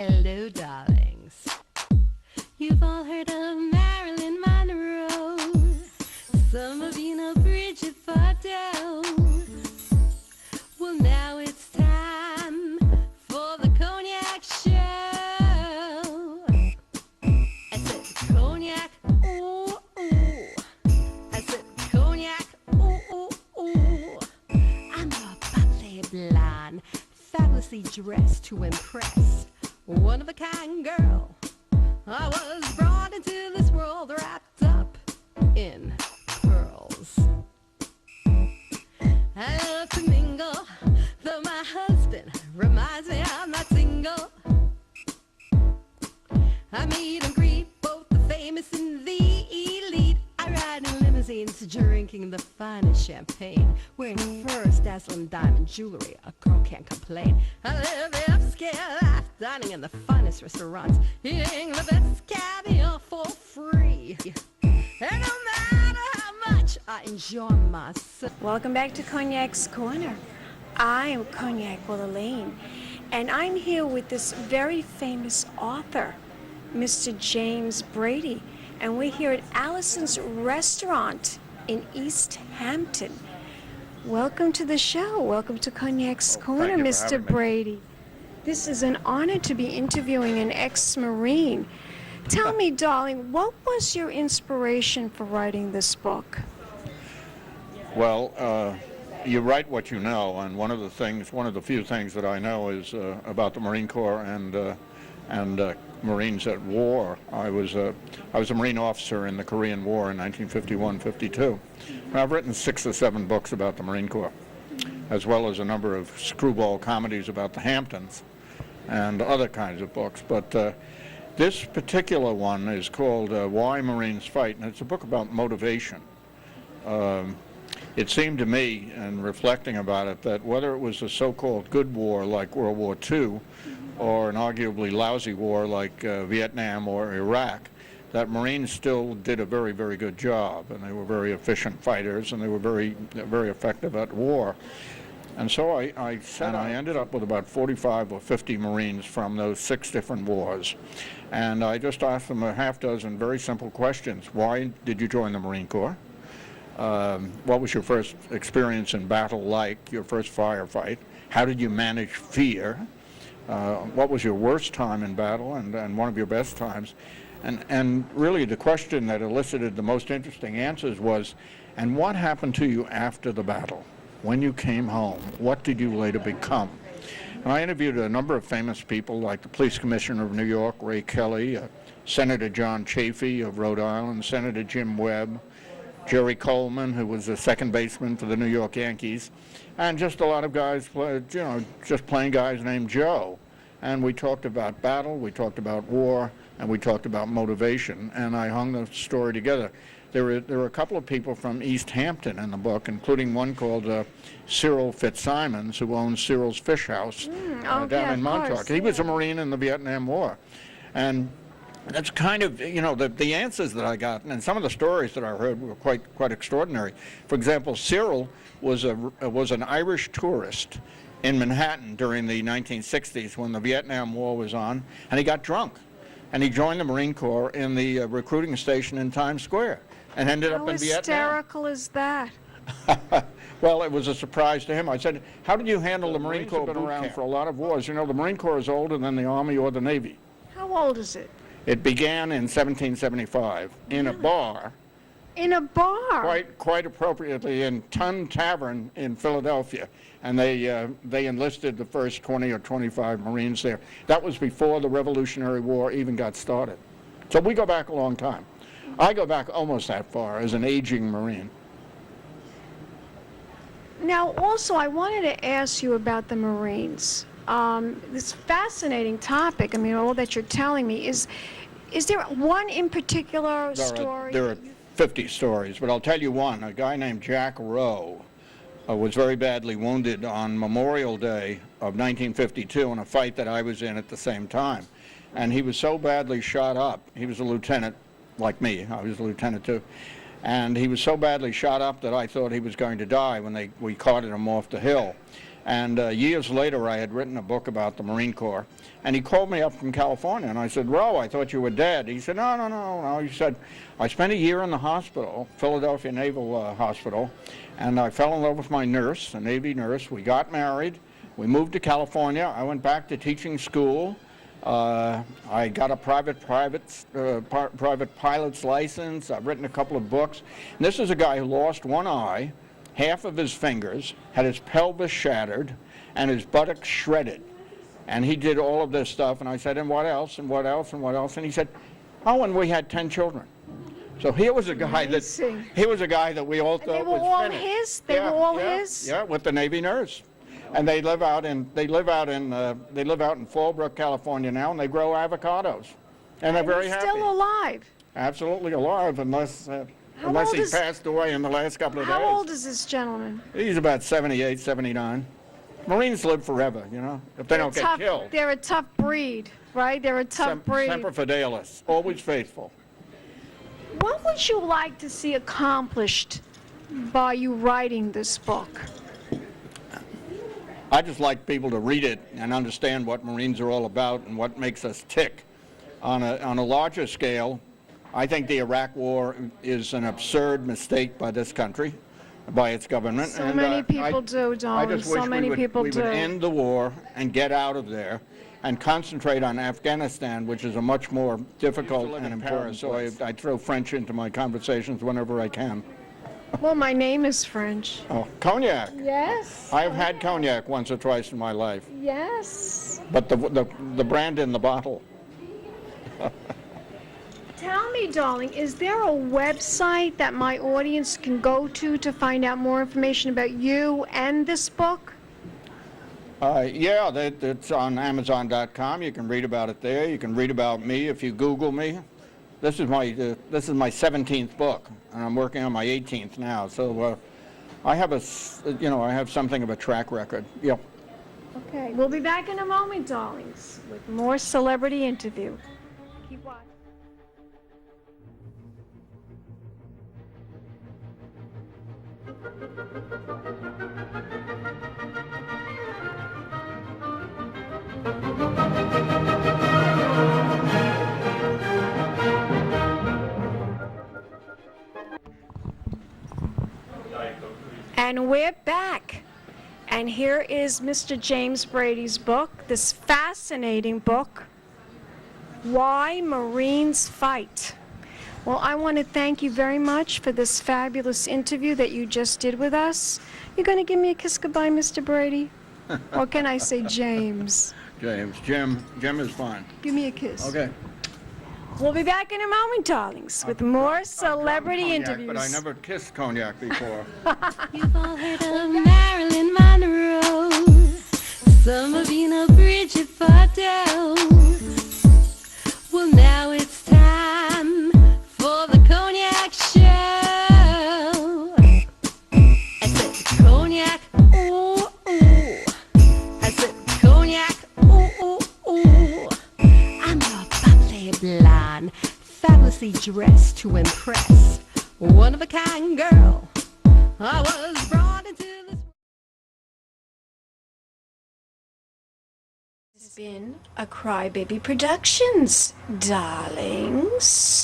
Hello, darlings. You've all heard of Marilyn Monroe. Some of you know Bridget Bardot. Well, now it's time for the Cognac Show. I said cognac, ooh, ooh. I said cognac, ooh, ooh, ooh. I'm a bubbly blonde, fabulously dressed to impress. One-of-a-kind girl. I was brought into this world wrapped up in pearls. I love to mingle, though my husband reminds me I'm not single. I meet and greet both the famous and the elite. I ride in limousines, drinking the finest champagne, wearing furs, dazzling diamond jewelry. A girl can't complain. I live the upscale life, dining in the finest restaurants, eating the best caviar for free. And no matter how much I enjoy myself. Welcome back to Cognac's Corner. I am Cognac Wellerlane, and I'm here with this very famous author, Mr. James Brady, and we're here at Alison's restaurant in East Hampton. Welcome to the show. Welcome to Cognac's Corner, Mr. Brady. This is an honor to be interviewing an ex-Marine. Tell me, darling, what was your inspiration for writing this book? Well, you write what you know, and one of the few things that I know is about the Marine Corps and Marines at war. I was a Marine officer in the Korean War in 1951-52. I've written 6 or 7 books about the Marine Corps, as well as a number of screwball comedies about the Hamptons and other kinds of books. But this particular one is called Why Marines Fight, and it's a book about motivation. It seemed to me, in reflecting about it, that whether it was a so-called good war like World War II or an arguably lousy war like Vietnam or Iraq, that Marines still did a very, very good job, and they were very efficient fighters, and they were very, very effective at war. And so I ended up with about 45 or 50 Marines from those 6 different wars. And I just asked them a half dozen very simple questions. Why did you join the Marine Corps? What was your first experience in battle like, your first firefight? How did you manage fear? What was your worst time in battle and one of your best times? And really the question that elicited the most interesting answers was, and what happened to you after the battle? When you came home, what did you later become? And I interviewed a number of famous people like the Police Commissioner of New York, Ray Kelly, Senator John Chafee of Rhode Island, Senator Jim Webb, Jerry Coleman, who was a second baseman for the New York Yankees, and just a lot of guys, just plain guys named Joe. And we talked about battle, we talked about war, and we talked about motivation, and I hung the story together. There were a couple of people from East Hampton in the book, including one called Cyril Fitzsimons, who owns Cyril's Fish House down in Montauk. He was a Marine in the Vietnam War. And that's kind of, the answers that I got, and some of the stories that I heard were quite extraordinary. For example, Cyril was an Irish tourist in Manhattan during the 1960s when the Vietnam War was on, and he got drunk. And he joined the Marine Corps in the recruiting station in Times Square and ended up in Vietnam. How hysterical is that? Well, it was a surprise to him. I said, how did you handle the Marine Corps? Been around for a lot of wars. The Marine Corps is older than the Army or the Navy. How old is it? It began in 1775 in a bar. In a bar? Quite appropriately in Tun Tavern in Philadelphia. And they enlisted the first 20 or 25 Marines there. That was before the Revolutionary War even got started. So we go back a long time. I go back almost that far as an aging Marine. Now, also, I wanted to ask you about the Marines. This fascinating topic, all that you're telling me, is there one in particular story? There are 50 stories, but I'll tell you one. A guy named Jack Rowe was very badly wounded on Memorial Day of 1952 in a fight that I was in at the same time. And he was so badly shot up, he was a lieutenant like me, I was a lieutenant too, and he was so badly shot up that I thought he was going to die when we carted him off the hill. And years later, I had written a book about the Marine Corps. And he called me up from California, and I said, Ro, I thought you were dead. He said, no. He said, I spent a year in the hospital, Philadelphia Naval Hospital, and I fell in love with my nurse, a Navy nurse. We got married. We moved to California. I went back to teaching school. I got a private pilot's license. I've written a couple of books. And this is a guy who lost one eye, half of his fingers, had his pelvis shattered, and his buttocks shredded. And he did all of this stuff, and I said, and what else, and what else, and what else? And he said, oh, and we had 10 children. So here was a guy that we all thought was finished. They were all his? Yeah, with the Navy nurse. And they live out in Fallbrook, California now, and they grow avocados. And they're very happy. Still alive? Absolutely alive, unless he passed away in the last couple of days. How old is this gentleman? He's about 78, 79. Marines live forever, you know, if they don't get killed. They're a tough breed, right? They're a tough breed. Semper Fidelis, always faithful. What would you like to see accomplished by you writing this book? I just like people to read it and understand what Marines are all about and what makes us tick. On a larger scale, I think the Iraq War is an absurd mistake by this country, by its government. So many people do, darling. I just wish we would end the war and get out of there and concentrate on Afghanistan, which is a much more difficult and important. So I throw French into my conversations whenever I can. Well, my name is French. Oh, cognac. Yes. I've had cognac once or twice in my life. Yes. But the brand in the bottle. Tell me, darling, is there a website that my audience can go to find out more information about you and this book? Yeah, it's on Amazon.com. You can read about it there. You can read about me if you Google me. This is my 17th book, and I'm working on my 18th now. So I have something of a track record. Yep. Okay, we'll be back in a moment, darlings, with more celebrity interview. Keep watching. And we're back. And here is Mr. James Brady's book, this fascinating book, Why Marines Fight. Well, I want to thank you very much for this fabulous interview that you just did with us. You're going to give me a kiss goodbye, Mr. Brady? Or can I say James? James. Jim is fine. Give me a kiss. Okay. We'll be back in a moment, darlings, with more celebrity cognac, interviews. But I never kissed cognac before. You've all heard of Marilyn Monroe. Some of you know Bridget Bardot. Well, now it's time for the cognac show. I said cognac, ooh, ooh. I said cognac, ooh, ooh, ooh. I'm a bubbly blonde, fabulously dressed to impress. One of a kind girl. I was brought into this. This has been a Crybaby Productions, darlings.